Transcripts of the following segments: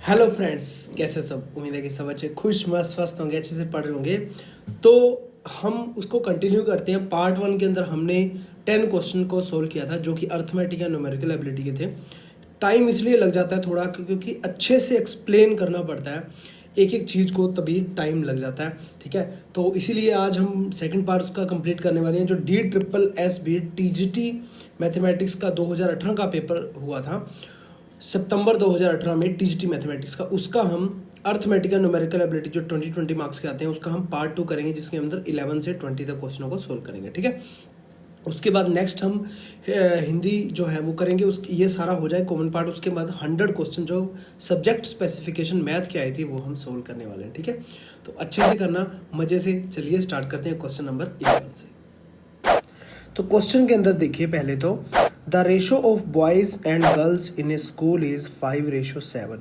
Hello friends, कैसे सब। उम्मीद है कि सब अच्छे खुश मस्त स्वस्थ होंगे, अच्छे से पढ़ रहे होंगे। तो हम उसको कंटिन्यू करते हैं। पार्ट 1 के अंदर हमने 10 क्वेश्चन को सोल्व किया था, जो कि अर्थमेटिक या न्यूमेरिकल एबिलिटी के थे। टाइम इसलिए लग जाता है थोड़ा क्योंकि अच्छे से एक्सप्लेन करना पड़ता है एक एक चीज़ को, तभी टाइम लग जाता है। ठीक है, तो इसीलिए आज हम सेकंड पार्ट उसका कंप्लीट करने वाले हैं। जो DSSB TGT मैथमेटिक्स का 2018 का पेपर हुआ था, सितंबर 2018 में TGT मैथमेटिक्स का, उसका हम अर्थमेटिक एंड न्यूमेरिकल एबिलिटी जो 20 मार्क्स के आते हैं, उसका हम पार्ट 2 करेंगे, जिसके अंदर 11 से 20 तक क्वेश्चनों को सोल्व करेंगे। ठीक है, उसके बाद नेक्स्ट हम हिंदी जो है वो करेंगे। ये सारा हो जाए कॉमन पार्ट। उसके बाद 100 क्वेश्चन जो सब्जेक्ट स्पेसिफिकेशन मैथ की आई थी वो हम सोल्व करने वाले हैं। ठीक है, तो अच्छे से करना, मजे से। चलिए स्टार्ट करते हैं क्वेश्चन नंबर 11 से। तो क्वेश्चन के अंदर देखिए, पहले तो the ratio of boys and girls in A school is 5:7।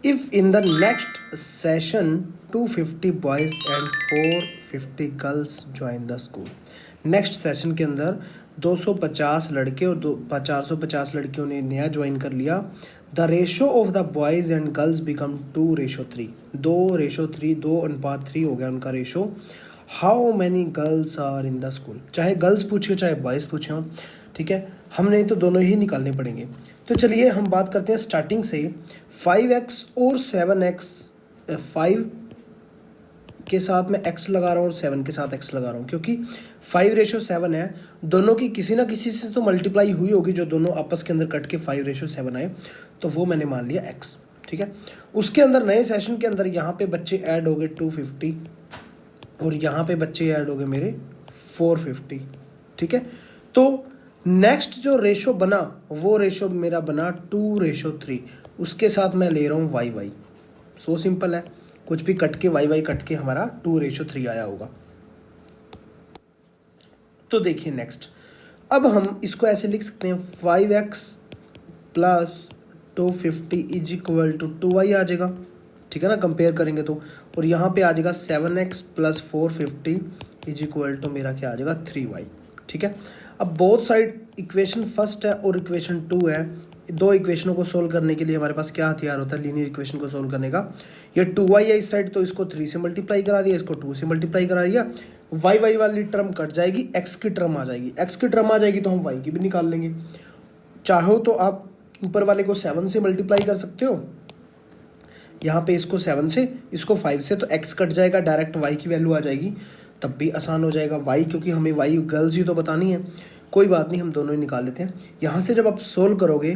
If in the next session 250 boys and 450 girls join the school. Next session के अंदर 250 लड़के और 450 लड़कियों ने नया ज्वाइन कर लिया। The ratio of the boys and girls become 2:3। 2:3, 2:3 हो गया उनका ratio. How many girls are in the school. चाहे गर्ल्स पूछे चाहे बॉयज़ पूछे हों, ठीक है, हमने तो दोनों ही निकालने पड़ेंगे। तो चलिए हम बात करते हैं स्टार्टिंग से। 5x और 7x, 5 के साथ मैं x लगा रहा हूँ और 7 के साथ x लगा रहा हूँ, क्योंकि 5:7 है। दोनों की किसी ना किसी से तो मल्टीप्लाई हुई होगी, जो दोनों आपस के अंदर कट के 5:7 आए, तो वो मैंने मान लिया x। ठीक है, उसके अंदर नए सेशन के अंदर यहाँ पे बच्चे ऐड हो गए 250 और यहाँ पे बच्चे ऐड हो गए मेरे 450। ठीक है, तो नेक्स्ट जो रेशो बना वो रेशो मेरा बना 2:3। उसके साथ मैं ले रहा हूँ y। सो सिंपल है, कुछ भी कट के y कट के हमारा 2:3 आया होगा। तो देखिए नेक्स्ट, अब हम इसको ऐसे लिख सकते हैं 5x plus 250 is equal to 2y आ जाएगा। ठीक है ना, कंपेयर करेंगे तो। और यहाँ पे आ जाएगा 7x plus 450 is equal to मेरा क्या आ जाएगा 3y। ठीक है, अब बोथ साइड इक्वेशन फर्स्ट है और इक्वेशन 2 है। दो इक्वेशनों को सोल्व करने के लिए हमारे पास क्या हथियार होता है लीनियर इक्वेशन को सोल्व करने का। ये 2y है इस साइड, तो इसको 3 से मल्टीप्लाई करा दिया, इसको 2 से मल्टीप्लाई करा दिया। y वाली टर्म कट जाएगी, x की टर्म आ जाएगी। x की टर्म आ जाएगी तो हम y की भी निकाल लेंगे। चाहो तो आप ऊपर वाले को 7 से मल्टीप्लाई कर सकते हो, यहाँ पे इसको 7 से, इसको 5 से, तो x कट जाएगा, डायरेक्ट y की वैल्यू आ जाएगी, तब भी आसान हो जाएगा। y, क्योंकि हमें y गर्ल्स ही तो बतानी है। कोई बात नहीं, हम दोनों ही निकाल लेते हैं। यहाँ से जब आप सोल्व करोगे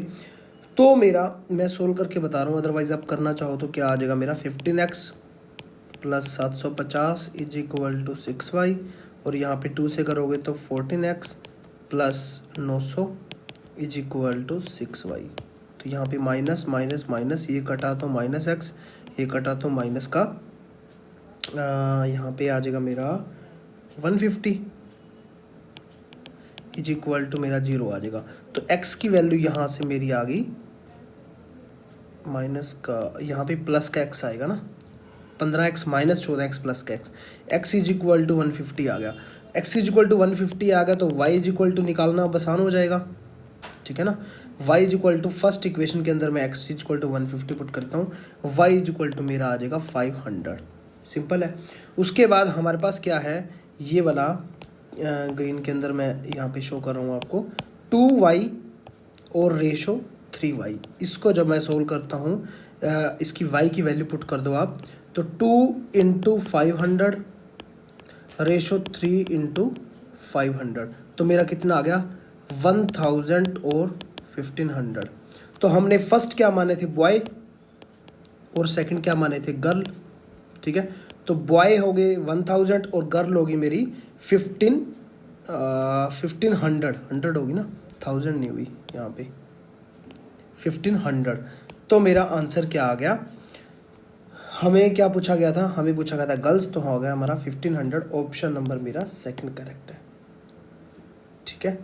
तो मैं सोल्व करके बता रहा हूँ, अदरवाइज आप करना चाहो तो क्या आ जाएगा मेरा 15x plus 750 is equal to 6y। और यहाँ पे 2 से करोगे तो 14x plus 900 is equal to 6y। तो यहाँ पे माइनस माइनस माइनस, ये कटा तो माइनस x, ये कटा तो माइनस का, यहाँ पे आ जाएगा मेरा 150 इज इक्वल टू मेरा 0 आ जाएगा। तो x की वैल्यू यहाँ से मेरी आ गई माइनस का, यहाँ पे प्लस का x आएगा ना, 15x माइनस 14x प्लस का x इज इक्वल टू 150 आ गया। x इज इक्वल टू 150 आ गया, तो y इज इक्वल टू निकालना अब आसान हो जाएगा। ठीक है ना, y is equal to first equation के अंदर मैं x is equal to 150 put करता हूँ, y इज इक्वल टू मेरा आ जाएगा 500। सिंपल है। उसके बाद हमारे पास क्या है, ये वाला ग्रीन के अंदर मैं यहाँ पे शो कर रहा हूँ आपको, 2y और रेशो 3y। इसको जब मैं सोल्व करता हूँ, इसकी y की वैल्यू पुट कर दो आप, तो 2 इंटू 500 रेशो 3 इंटू 500, तो मेरा कितना आ गया 1000 और 1500। तो हमने फर्स्ट क्या माने थे बॉय और सेकंड क्या माने थे गर्ल। ठीक है, तो बॉय हो गए 1000 और गर्ल होगी मेरी 1500 होगी ना, 1000 नहीं हुई यहाँ पे, 1500। तो मेरा आंसर क्या आ गया, हमें क्या पूछा गया था, हमें पूछा गया था गर्ल्स, तो हो गया हमारा 1500। ऑप्शन नंबर मेरा सेकंड करेक्ट है। ठीक है,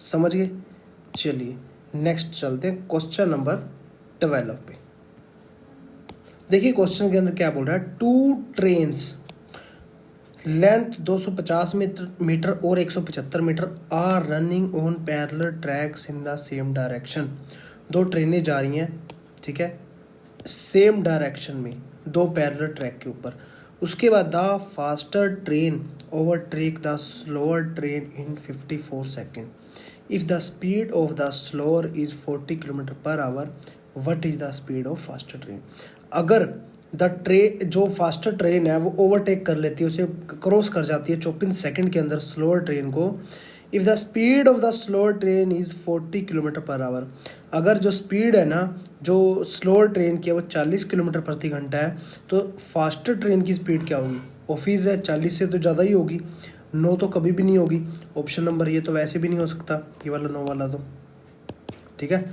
समझ गए। चलिए नेक्स्ट चलते हैं क्वेश्चन नंबर 12 पे। देखिए क्वेश्चन के अंदर क्या बोल रहा है, 2 ट्रेन्स लेंथ 250 मीटर और 175 metre are running on parallel tracks in the same direction. 2 ट्रेनें जा रही हैं, ठीक है, सेम डायरेक्शन में दो पैरेलल ट्रैक के ऊपर। उसके बाद the faster train overtake the slower train in 54 second. If the speed of the slower is 40 kilometre per hour, what is the speed of faster train. अगर द ट्रेन जो faster train है वो overtake कर लेती है, उसे cross कर जाती है 54 सेकेंड के अंदर स्लोअर ट्रेन को। If the speed of the slower train is 40 kilometre per hour, अगर जो स्पीड है ना जो स्लोअर ट्रेन की है वो 40 किलोमीटर प्रति घंटा है, तो फास्टर ट्रेन की स्पीड क्या होगी। ऑफिस है 40 से तो ज़्यादा ही होगी, 9 तो कभी भी नहीं होगी। ऑप्शन नंबर ये तो वैसे भी नहीं हो सकता, ये वाला 9 वाला तो ठीक है।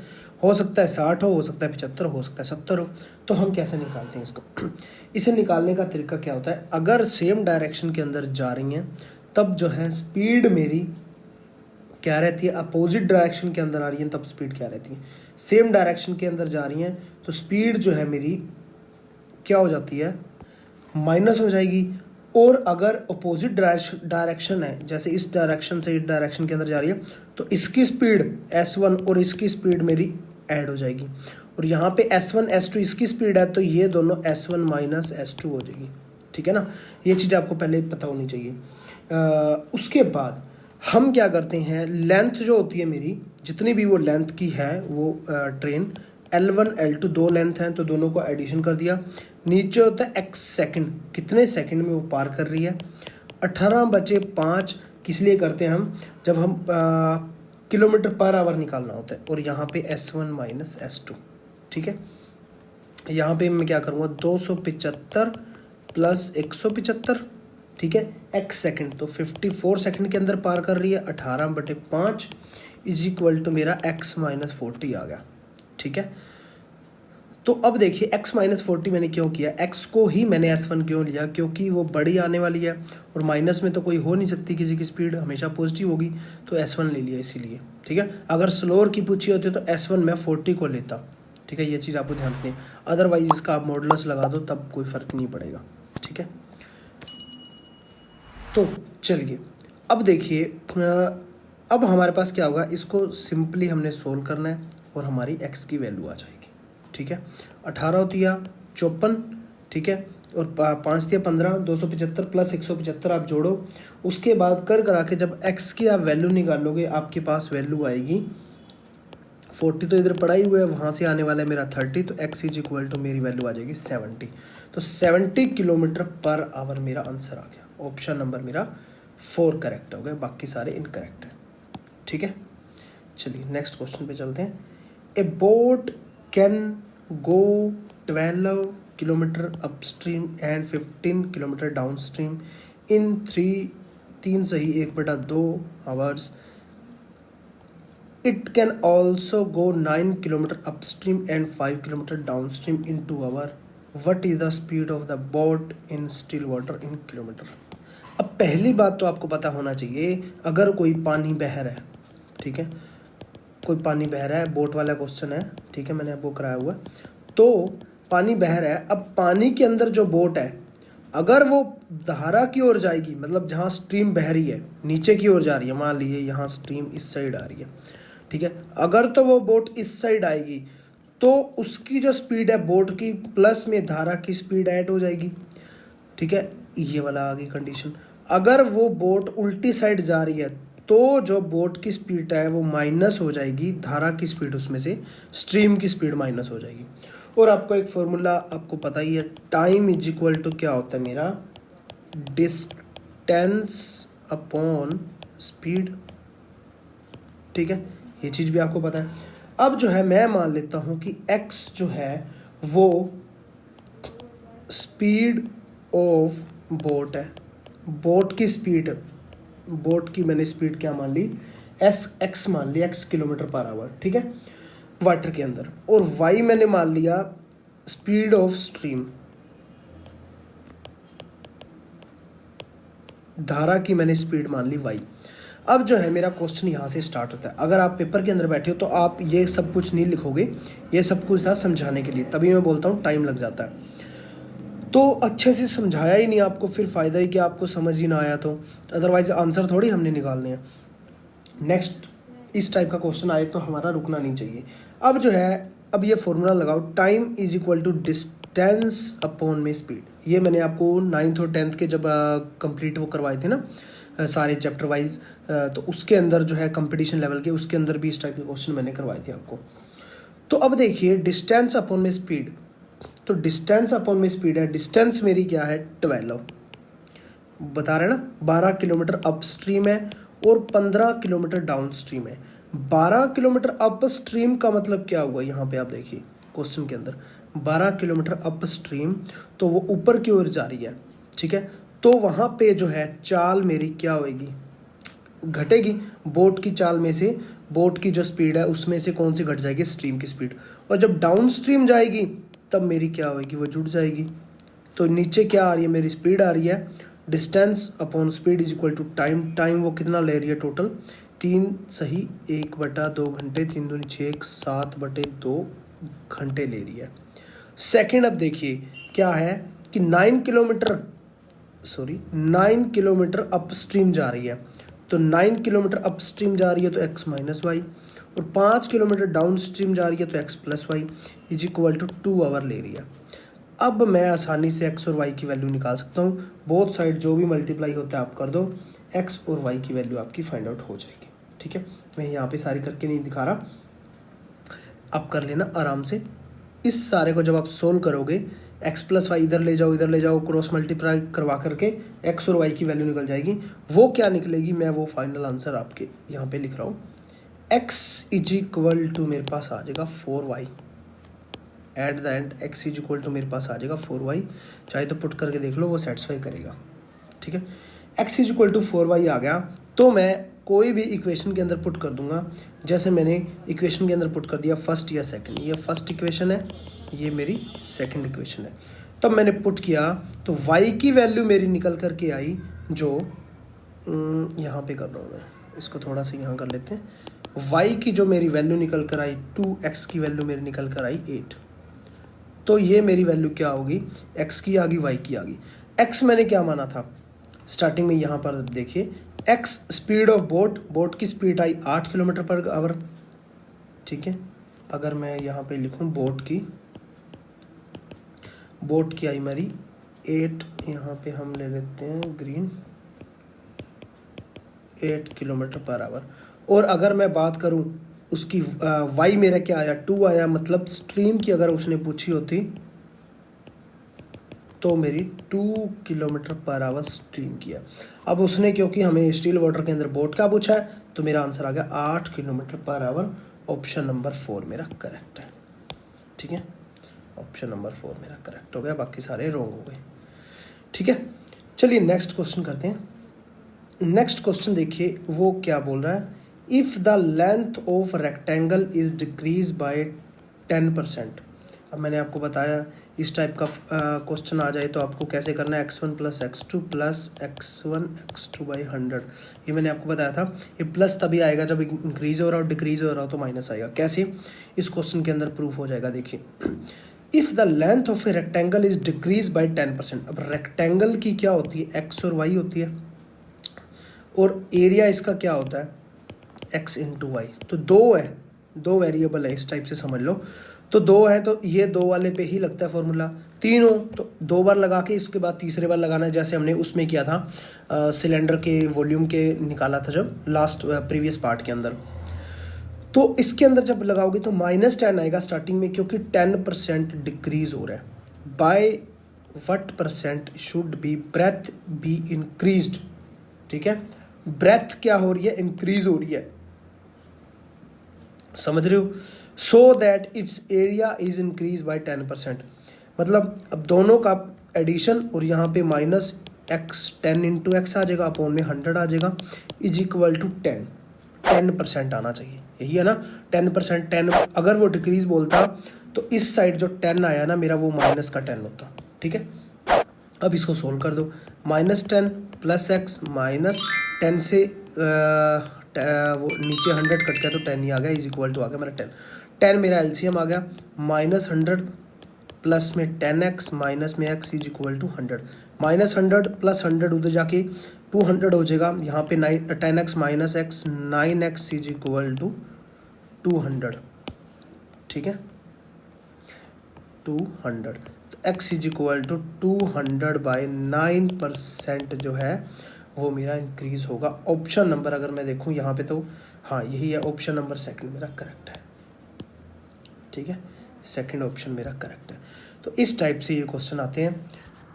हो सकता है 60 हो सकता है 75 हो सकता है 70 हो। तो हम कैसे निकालते हैं इसको। इसे निकालने का तरीका क्या होता है, अगर सेम डायरेक्शन के अंदर जा रही हैं तब जो है स्पीड मेरी क्या रहती है, अपोजिट डायरेक्शन के अंदर आ रही है तब स्पीड क्या रहती है, सेम डायरेक्शन के अंदर जा रही हैं तो स्पीड जो है मेरी क्या हो जाती है, माइनस हो जाएगी। और अगर अपोजिट डायरेक्शन है, जैसे इस डायरेक्शन से इस डायरेक्शन के अंदर जा रही है, तो इसकी स्पीड S1 और इसकी स्पीड मेरी ऐड हो जाएगी। और यहाँ पे S1 S2 इसकी स्पीड है तो ये दोनों S1 माइनस S2 हो जाएगी। ठीक है ना, ये चीज़ आपको पहले पता होनी चाहिए। उसके बाद हम क्या करते हैं, लेंथ जो होती है मेरी जितनी भी वो लेंथ की है वो ट्रेन L1 L2 दो लेंथ हैं तो दोनों को एडिशन कर दिया। नीचे होता है x सेकंड, कितने सेकंड में वो पार कर रही है। 18/5 किस लिए करते हैं हम, जब हम किलोमीटर पर आवर निकालना होता है। और यहाँ पे S1 माइनस S2 ठीक है। यहाँ पे मैं क्या करूँगा 275 प्लस 175 ठीक है, x सेकंड तो 54 सेकंड के अंदर पार कर रही है। 18/5 इज इक्वल टू मेरा x माइनस 40 आ गया। ठीक है, तो अब देखिए x माइनस 40 मैंने क्यों किया, x को ही मैंने S1 क्यों लिया, क्योंकि वो बड़ी आने वाली है और माइनस में तो कोई हो नहीं सकती, किसी की स्पीड हमेशा पॉजिटिव होगी, तो S1 ले लिया इसीलिए। ठीक है, अगर स्लोअर की पूछी होती तो S1 मैं 40 को लेता। ठीक है, ये चीज़ आपको ध्यान रखनी है, अदरवाइज इसका आप मॉडुलस लगा दो तब कोई फ़र्क नहीं पड़ेगा। ठीक है, तो चलिए अब देखिए अब हमारे पास क्या होगा, इसको सिंपली हमने सोल्व करना है और हमारी x की वैल्यू आ जाएगी। ठीक है, 18 होती है 54 ठीक है, और 5 दिया 15, 275 प्लस 175 आप जोड़ो। उसके बाद कर करा के जब x की आप वैल्यू निकालोगे आपके पास वैल्यू आएगी 40, तो इधर पड़ा ही हुआ है, वहाँ से आने वाला है मेरा 30, तो x इज इक्वल टू मेरी वैल्यू आ जाएगी 70। तो 70 किलोमीटर पर आवर मेरा आंसर आ गया। ऑप्शन नंबर मेरा 4 करेक्ट हो गया, बाकी सारे इनकरेक्ट हैं। ठीक है, चलिए नेक्स्ट क्वेश्चन पे चलते हैं। A boat can go 12 kilometre upstream and 15 kilometre downstream in 3 सही 1/2 hours. It can also go 9 kilometre upstream and 5 kilometre downstream in 2 hour. What is the speed of the boat in still water in kilometre. अब पहली बात तो आपको पता होना चाहिए, अगर कोई पानी बह रहा है, ठीक है, कोई पानी बह रहा है, बोट वाला क्वेश्चन है, ठीक है, मैंने आपको कराया हुआ, तो पानी बह रहा है। अब पानी के अंदर जो बोट है अगर वो धारा की ओर जाएगी, मतलब जहाँ स्ट्रीम बह रही है नीचे की ओर जा रही है, मान लीजिए यहाँ स्ट्रीम इस साइड आ रही है, ठीक है, अगर तो वो बोट इस साइड आएगी तो उसकी जो स्पीड है बोट की प्लस में धारा की स्पीड ऐड हो जाएगी। ठीक है, ये वाला आ गई कंडीशन। अगर वो बोट उल्टी साइड जा रही है तो जो बोट की स्पीड है वो माइनस हो जाएगी, धारा की स्पीड उसमें से स्ट्रीम की स्पीड माइनस हो जाएगी। और आपको एक फॉर्मूला आपको पता ही है, टाइम इज इक्वल टू क्या होता है मेरा, डिस्टेंस अपॉन स्पीड। ठीक है, ये चीज़ भी आपको पता है। अब जो है मैं मान लेता हूँ कि x जो है वो स्पीड ऑफ बोट है, बोट की स्पीड, बोट की मैंने स्पीड क्या मान ली, x मान लिया, x किलोमीटर पर आवर, ठीक है, वाटर के अंदर। और y मैंने मान लिया स्पीड ऑफ स्ट्रीम, धारा की मैंने स्पीड मान ली y। अब जो है मेरा क्वेश्चन यहाँ से स्टार्ट होता है। अगर आप पेपर के अंदर बैठे हो तो आप ये सब कुछ नहीं लिखोगे, ये सब कुछ था समझाने के लिए, तभी मैं बोलता हूँ टाइम लग जाता है। तो अच्छे से समझाया ही नहीं आपको, फिर फ़ायदा ही कि आपको समझ ही ना आया तो, अदरवाइज आंसर थोड़ी हमने निकालने हैं। नेक्स्ट इस टाइप का क्वेश्चन आए तो हमारा रुकना नहीं चाहिए। अब जो है अब ये फॉर्मूला लगाओ, time is equal to distance upon में स्पीड। ये मैंने आपको 9th और 10th के जब कंप्लीट वो करवाए थे ना सारे चैप्टर वाइज, तो उसके अंदर जो है कंपटीशन लेवल के, उसके अंदर भी इस टाइप के क्वेश्चन मैंने करवाए थे आपको। तो अब देखिए डिस्टेंस अपॉन में स्पीड, तो डिस्टेंस अपॉन में स्पीड है, डिस्टेंस मेरी क्या है 12, बता रहे ना 12 किलोमीटर अप स्ट्रीम है और 15 किलोमीटर डाउन स्ट्रीम है। 12 किलोमीटर अप स्ट्रीम का मतलब क्या हुआ, यहाँ पे आप देखिए क्वेश्चन के अंदर 12 किलोमीटर अप स्ट्रीम, तो वो ऊपर की ओर जा रही है, ठीक है। तो वहाँ पे जो है चाल मेरी क्या होगी, घटेगी। बोट की चाल में से, बोट की जो स्पीड है उसमें से कौन सी घट जाएगी, स्ट्रीम की स्पीड। और जब डाउन स्ट्रीम जाएगी तब मेरी क्या होगी, वो जुड़ जाएगी। तो नीचे क्या आ रही है, मेरी स्पीड आ रही है, distance upon speed is equal to time. Time वो कितना ले रही है टोटल, 3 सही 1/2 घंटे, 3 दूनी 6, 7/2 घंटे ले रही है। सेकंड अब देखिए क्या है कि 9 किलोमीटर अप स्ट्रीम जा रही है, तो 9 किलोमीटर अप स्ट्रीम जा रही है तो x माइनस वाई, और 5 किलोमीटर डाउन स्ट्रीम जा रही है तो x plus Y is equal to 2 hour ले रही है। अब मैं आसानी से x और y की वैल्यू निकाल सकता हूँ, बोथ साइड जो भी मल्टीप्लाई होता है आप कर दो, x और y की वैल्यू आपकी फाइंड आउट हो जाएगी, ठीक है। मैं यहाँ पे सारी करके नहीं दिखा रहा, आप कर लेना आराम से। इस सारे को जब आप सोल्व करोगे, x प्लस वाई इधर ले जाओ, क्रॉस मल्टीप्लाई करवा करके x और y की वैल्यू निकल जाएगी। वो क्या निकलेगी, मैं वो फाइनल आंसर आपके यहाँ पे लिख रहा हूँ। x इज इक्वल टू मेरे पास आ जाएगा 4y, at the end x is equal to मेरे पास आ जाएगा 4y, चाहे तो पुट करके देख लो, वो सेटिस्फाई करेगा, ठीक है। x is equal to 4y आ गया, तो मैं कोई भी इक्वेशन के अंदर पुट कर दूंगा। जैसे मैंने इक्वेशन के अंदर पुट कर दिया फर्स्ट या सेकंड, ये फर्स्ट इक्वेशन है, ये मेरी सेकंड इक्वेशन है। तब मैंने पुट किया तो y की वैल्यू मेरी निकल करके आई, जो यहाँ पे कर रहा हूँ मैं, इसको थोड़ा सा यहाँ कर लेते हैं। y की जो मेरी वैल्यू निकल कर आई 2x की वैल्यू मेरी निकल कर आई 8। तो ये मेरी वैल्यू क्या होगी, x की आ गई, y की आ गई। x मैंने क्या माना था स्टार्टिंग में, यहाँ पर देखिए x स्पीड ऑफ बोट की स्पीड आई 8 किलोमीटर पर आवर, ठीक है। अगर मैं यहाँ पे लिखूँ बोट की आई मेरी 8, यहाँ पे हम ले लेते हैं ग्रीन, 8 किलोमीटर पर आवर। और अगर मैं बात करूँ उसकी y मेरा क्या आया, 2 आया, मतलब स्ट्रीम की अगर उसने पूछी होती तो मेरी 2 किलोमीटर पर आवर स्ट्रीम किया। अब उसने क्योंकि हमें स्टील वाटर के अंदर बोट का पूछा है, तो मेरा आंसर आ गया 8 kilometre per hour. Option number 4 मेरा करेक्ट है, ठीक है। ऑप्शन नंबर 4 मेरा करेक्ट हो गया, बाकी सारे रॉन्ग हो गए, ठीक है। चलिए नेक्स्ट क्वेश्चन करते हैं। नेक्स्ट क्वेश्चन देखिए वो क्या बोल रहा है, if the length of rectangle is decrease by 10%। अब मैंने आपको बताया इस टाइप का क्वेश्चन आ जाए तो आपको कैसे करना है, x1 plus x2 plus x1 x2 by 100। ये मैंने आपको बताया था, ये प्लस तभी आएगा जब इंक्रीज हो रहा हो, डिक्रीज हो रहा हो तो माइनस आएगा। कैसे, इस क्वेश्चन के अंदर प्रूफ हो जाएगा। देखिए if the length of a rectangle is decrease by 10%। अब रेक्टेंगल की क्या होती है, x और y होती है, और एरिया इसका क्या होता है x इंटू वाई। तो दो वेरिएबल है, इस टाइप से समझ लो। तो 2 है तो ये 2 वाले पे ही लगता है फॉर्मूला। 3 हो तो 2 बार लगा के इसके बाद तीसरे बार लगाना है, जैसे हमने उसमें किया था सिलेंडर के वॉल्यूम के निकाला था जब लास्ट प्रीवियस पार्ट के अंदर। तो इसके अंदर जब लगाओगे तो -10 आएगा स्टार्टिंग में, क्योंकि 10% डिक्रीज हो रहा है। By what percent should be breadth be increased, ठीक है। ब्रेथ क्या हो रही है, इंक्रीज हो रही है, समझ रहे हो। So that it's area is increase by 10%। मतलब अब दोनों का एडिशन और यहाँ पे माइनस x 10 इंटू एक्स आ जाएगा, अपॉन में 100 आ जाएगा, इज इक्वल टू 10% आना चाहिए, यही है ना 10%। 10 अगर वो डिक्रीज बोलता तो इस साइड जो 10 आया ना मेरा, वो माइनस का 10 होता, ठीक है। अब इसको सोल्व कर दो, -10 प्लस एक्स माइनस 10 से वो नीचे 100 कट गया तो 10 ही आ गया, इज इक्वल टू आ गया मेरा 10 मेरा एलसीएम आ गया। -100 प्लस में 10x माइनस में x is equal to 100। -100 plus 100 उधर जाके 200 हो जाएगा, यहाँ पे 10x minus x 9x is equal to 200, ठीक है। 200, तो x इज इक्वल टू 200/9% जो है वो मेरा इंक्रीज होगा। ऑप्शन नंबर अगर मैं देखूँ यहाँ पे तो हाँ यही है, ऑप्शन नंबर सेकंड मेरा करेक्ट है। ठीक है, सेकंड ऑप्शन मेरा करेक्ट है। तो इस टाइप से ये क्वेश्चन आते हैं,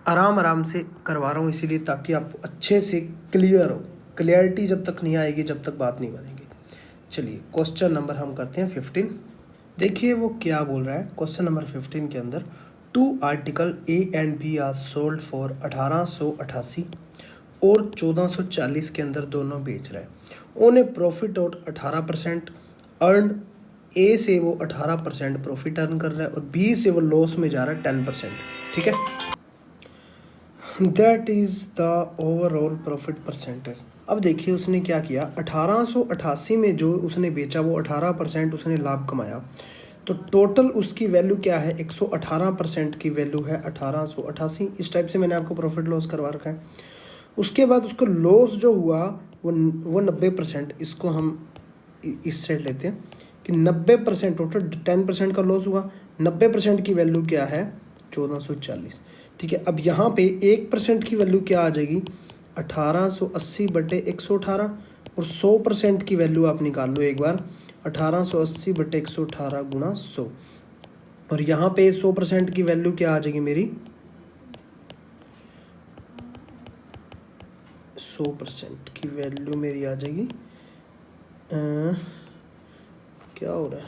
आराम आराम से करवा रहा हूँ इसीलिए ताकि आप अच्छे से क्लियर हो। क्लियरिटी जब तक नहीं आएगी जब तक बात नहीं बनेगी। चलिए क्वेश्चन नंबर हम करते हैं 15। देखिए वो क्या बोल रहा है क्वेश्चन नंबर 15 के अंदर, 2 article A and B are sold for 1888 और 1440 के अंदर दोनों बेच रहे हैं। ओन ए प्रॉफिट और 18% अर्न, A से वो 18% प्रॉफिट अर्न कर रहा है और B से वो लॉस में जा रहा है 10%। ठीक है, that is the overall profit percentage. अब देखिए उसने क्या किया, 1888 में जो उसने बेचा वो 18% उसने लाभ कमाया, तो टोटल उसकी वैल्यू क्या है, 118% की वैल्यू है 1888। इस टाइप से मैंने आपको प्रॉफिट लॉस करवा रखा है। उसके बाद उसको लॉस जो हुआ वो 90%, इसको हम इस साइड लेते हैं कि 90% टोटल 10% का लॉस हुआ, 90% की वैल्यू क्या है 1440। ठीक है, अब यहाँ पे 1% की वैल्यू क्या आ जाएगी 1880/118 और 100% की वैल्यू आप निकाल लो एक बार, 1880/118 गुणा 100, और यहाँ पे 100% की वैल्यू क्या आ जाएगी मेरी 100% की वैल्यू मेरी आ जाएगी क्या हो रहा है,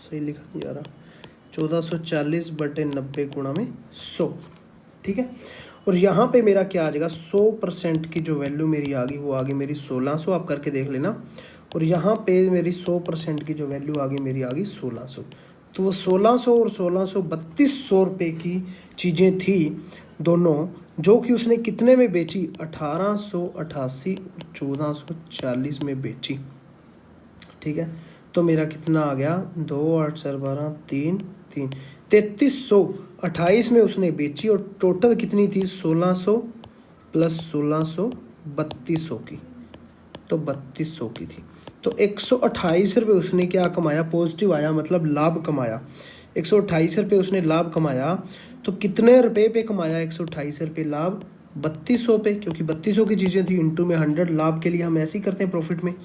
सही लिखा नहीं जा रहा, 1440/90 गुणा में 100। ठीक है, और यहाँ पे मेरा क्या आ जाएगा 100% की जो वैल्यू मेरी आ गई वो आ गई मेरी 1600, आप करके देख लेना। और यहाँ पे मेरी 100% की जो वैल्यू आ गई मेरी आ गई 1600, तो वो 1600 और 1600 3200 रुपये की चीज़ें थी दोनों, जो कि उसने कितने में बेची 1888 और 1440 में बेची। ठीक है, तो मेरा कितना आ गया 2 8 4 12 3 3 3328 में उसने बेची और टोटल कितनी थी 1600 प्लस 1600 3200 की, तो 3200 की थी। तो 128 रुपये उसने क्या कमाया, पॉजिटिव आया मतलब लाभ कमाया। 128 रुपये उसने लाभ कमाया, तो कितने रुपए पे कमाया 128 रुपये लाभ 3200 पे, क्योंकि 3200 की चीज़ें थी, इंटू में 100 लाभ के लिए हम ऐसे ही करते हैं प्रॉफिट में।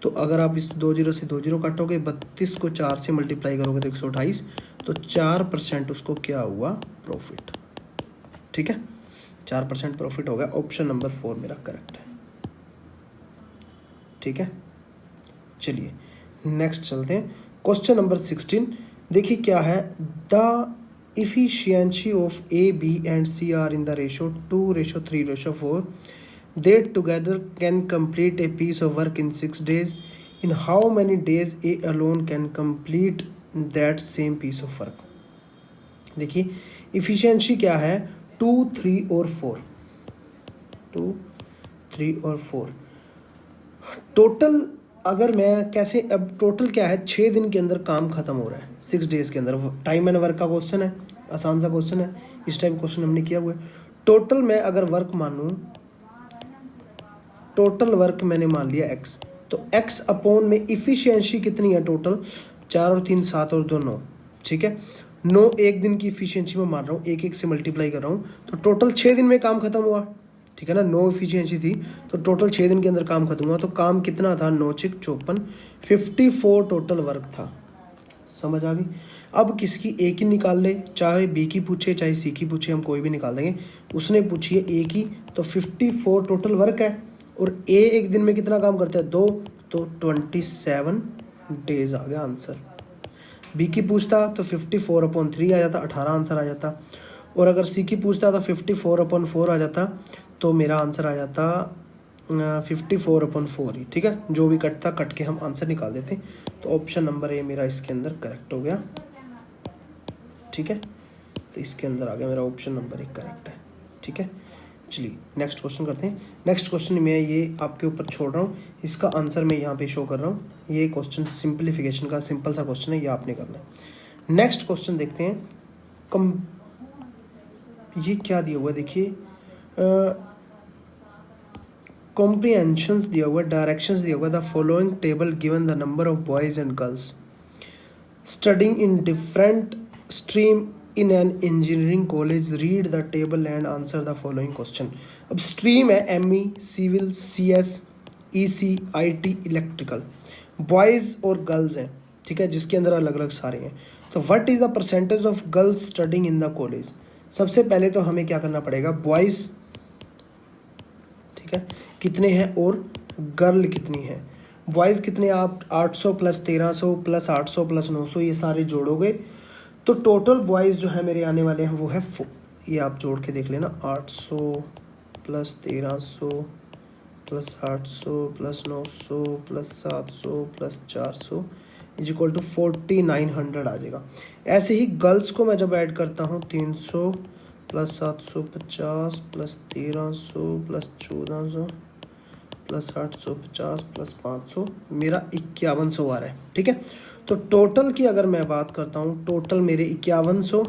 तो अगर आप इस 20 से 20 काटोगे, 32 को 4 से मल्टीप्लाई करोगे तो 128, तो 4% उसको क्या हुआ प्रॉफिट। ठीक है, 4% प्रॉफिट हो गया। ऑप्शन नंबर 4 मेरा करेक्ट है। ठीक है, चलिए नेक्स्ट चलते हैं। क्वेश्चन नंबर 16 देखिए क्या है, the efficiency of A, B and C are in the ratio 2:3:4, they together can complete a piece of work in 6 days. In how many days A alone can complete that same piece of work? देखिए efficiency क्या है 2, 3 और 4, 2, 3 और 4 total. अगर मैं कैसे, अब total क्या है 6 दिन के अंदर काम खत्म हो रहा है, 6 डेज के अंदर। टाइम एंड वर्क का क्वेश्चन है, आसान सा क्वेश्चन है, इस टाइप क्वेश्चन हमने किया हुआ है। टोटल मैं अगर वर्क मानूं, टोटल वर्क मैंने मान लिया x, तो x अपॉन में इफिशियंसी कितनी है टोटल 4 और 3 7 और 2 9। ठीक है, 9 एक दिन की इफिशियंसी में मान रहा हूँ, 1 1 से मल्टीप्लाई कर रहा हूँ, तो टोटल 6 दिन में काम खत्म हुआ। ठीक है ना, 9 इफिशियंसी थी तो टोटल 6 दिन के अंदर काम खत्म हुआ। तो काम कितना था 9 6 54, 54 टोटल वर्क था। समझ आ गई। अब किसकी A की निकाल ले, चाहे B की पूछे चाहे C की पूछे, हम कोई भी निकाल देंगे। उसने पूछी है A की, तो 54 टोटल वर्क है, और A एक दिन में कितना काम करता है 2, तो 27 डेज आ गया आंसर। B की पूछता तो 54/3 आ जाता, 18 आंसर आ जाता। और अगर C की पूछता तो 54/4 आ जाता, तो मेरा आंसर आ जाता 54/4 ही। ठीक है, जो भी कटता कट के हम आंसर निकाल देते। तो ऑप्शन नंबर A मेरा इसके अंदर करेक्ट हो गया। ठीक है, तो इसके अंदर आ गया मेरा ऑप्शन नंबर 1 करेक्ट है। ठीक है, चलिए नेक्स्ट क्वेश्चन करते हैं। नेक्स्ट क्वेश्चन मैं ये आपके ऊपर छोड़ रहा हूँ, इसका आंसर मैं यहाँ पे शो कर रहा हूँ। ये क्वेश्चन सिंप्लीफिकेशन का सिंपल सा क्वेश्चन है, ये आपने करना है। नेक्स्ट क्वेश्चन देखते हैं। ये क्या दिया हुआ है देखिए, कॉम्प्रिहेंशंस दिया हुआ है, डायरेक्शंस दिया हुआ है। The following table given the number of boys and girls studying in different stream in an engineering college, read the table and answer the following question. अब स्ट्रीम है ME, civil, CS, EC, IT, electrical, boys और girls हैं, ठीक है, जिसके अंदर अलग अलग सारे हैं। तो what is the percentage of girls studying in the college. सबसे पहले तो हमें क्या करना पड़ेगा, बॉयज़, ठीक है, कितने हैं और गर्ल कितनी है। बॉयज़ कितने, आप 800 प्लस 1300 प्लस 800 प्लस 900 ये सारे जोड़ोगे तो टोटल बॉयज़ जो है मेरे आने वाले हैं वो है ये आप जोड़ के देख लेना, 800 plus 1300 plus 800 plus 900 plus 700 plus 400 is equal to 4900 आ जाएगा। ऐसे ही गर्ल्स को मैं जब ऐड करता हूँ 300 plus 750 plus 1300 plus 1400 plus 850 plus 500 मेरा 5100 आ रहा है, ठीक है। तो टोटल की अगर मैं बात करता हूँ, टोटल मेरे 5100,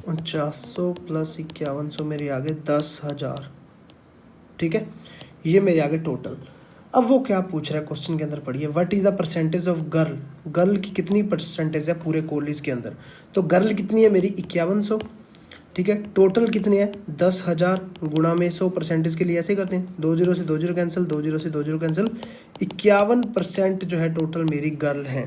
4900 प्लस 5100 मेरे आगे 10,000, ठीक है, ये मेरे आगे टोटल। अब वो क्या पूछ रहा है क्वेश्चन के अंदर, पढ़िए, what is the percentage of girl, girl की कितनी परसेंटेज है पूरे कॉलेज के अंदर। तो गर्ल कितनी है मेरी 5100, ठीक है, टोटल कितने हैं 10,000 गुणा में 100 परसेंटेज के लिए ऐसे करते हैं, 2 0 से 2 0 कैंसिल, 2 0 से 2 0 कैंसिल, 51% जो है टोटल मेरी गर्ल हैं।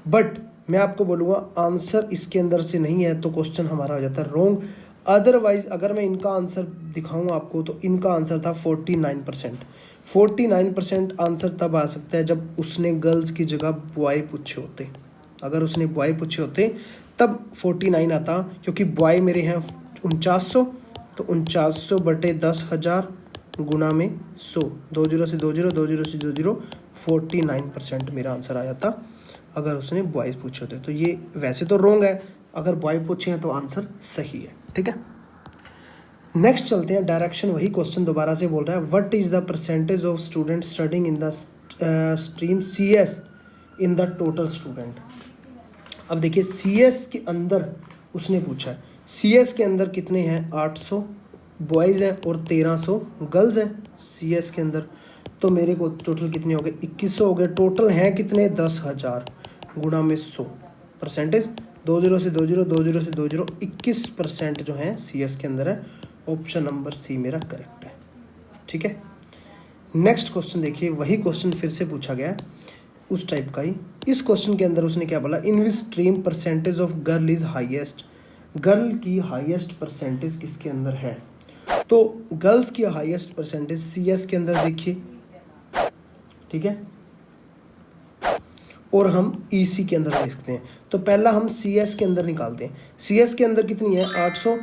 बट मैं आपको बोलूँगा आंसर इसके अंदर से नहीं है तो क्वेश्चन हमारा हो जाता है रॉन्ग। अदरवाइज अगर मैं इनका आंसर दिखाऊँ आपको तो इनका आंसर था 49%। 49% आंसर तब आ सकता है जब उसने गर्ल्स की जगह बॉय पूछे होते। अगर उसने बॉय पूछे होते तब 49 आता, क्योंकि बॉय मेरे हैं 4900, तो 4900 बटे 10,000 गुणा में 100, 2 0 से 2 0, 2 0 से 2 0, 49% मेरा आंसर आया था अगर उसने बॉयज़ पूछे होते। तो ये वैसे तो रॉन्ग है, अगर बॉय पूछे हैं तो आंसर सही है, ठीक है। नेक्स्ट चलते हैं, डायरेक्शन वही क्वेश्चन दोबारा से बोल रहा है, what is the percentage of student studying in the stream CS in the total student. अब देखिए CS के अंदर उसने पूछा है, CS के अंदर कितने हैं 800 बॉयज़ हैं और 1300 गर्ल्स हैं CS के अंदर। तो मेरे को टोटल कितने हो गए 2100 हो गए। टोटल हैं कितने 10,000 गुणा में 100 परसेंटेज, 2 0 से 2 0, 2 0 से 2 0, 21% जो है CS के अंदर है। ऑप्शन नंबर C मेरा करेक्ट है, ठीक है। नेक्स्ट क्वेश्चन देखिए, वही क्वेश्चन फिर से पूछा गया है उस टाइप का ही। इस क्वेश्चन के अंदर उसने क्या बोला, in which stream percentage of girl is highest. Girl की हाईएस्ट परसेंटेज किसके अंदर है। तो गर्ल्स की हाईएस्ट परसेंटेज CS के अंदर देखिए, ठीक है, और हम EC के अंदर देखते हैं। तो पहला हम CS के अंदर निकालते हैं। CS के अंदर कितनी है 800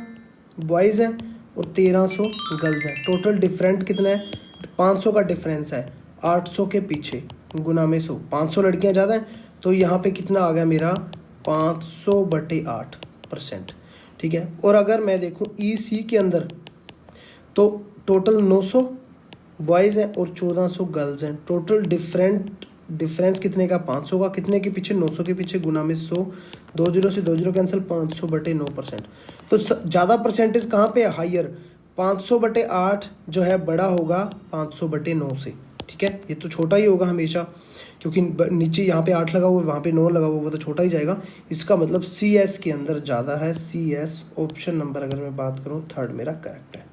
बॉयज़ हैं और 1300 गर्ल्स हैं। टोटल डिफरेंट कितना है 500 का डिफरेंस है 800 के पीछे गुना में 100, 500 लड़कियां ज़्यादा हैं तो यहाँ पे कितना आ गया मेरा 500 बटे 8%, ठीक है। और अगर मैं देखूँ EC के अंदर तो टोटल 900 बॉयज़ हैं और 1400 गर्ल्स हैं। टोटल डिफरेंस कितने का 500 का, कितने के पीछे 900 के पीछे गुना में 100, 2 0 से 2 0 कैंसिल, 500 बटे 9%। तो ज़्यादा परसेंटेज कहाँ पे है हायर, 500 बटे 8 जो है बड़ा होगा 500 बटे 9 से, ठीक है। ये तो छोटा ही होगा हमेशा, क्योंकि नीचे यहाँ पे 8 लगा हुआ है वहाँ पे 9 लगा हुआ, वो तो छोटा ही जाएगा। इसका मतलब CS के अंदर ज़्यादा है। CS ऑप्शन नंबर अगर मैं बात करूँ 3rd मेरा करेक्ट है,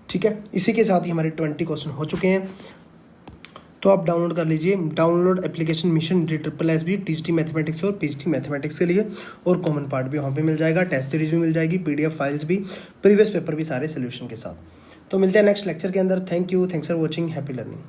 ठीक है। इसी के साथ ही हमारे 20 क्वेश्चन हो चुके हैं। तो आप डाउनलोड कर लीजिए, download application mission SSSB TGT mathematics और PGT मैथमेटिक्स के लिए, और कॉमन पार्ट भी वहाँ पे मिल जाएगा, टेस्ट सीरीज भी मिल जाएगी, PDF फाइल्स भी, प्रीवियस पेपर भी सारे सोल्यूशन के साथ। तो मिलते हैं नेक्स्ट लेक्चर के अंदर। Thank you, thanks for watching, happy learning.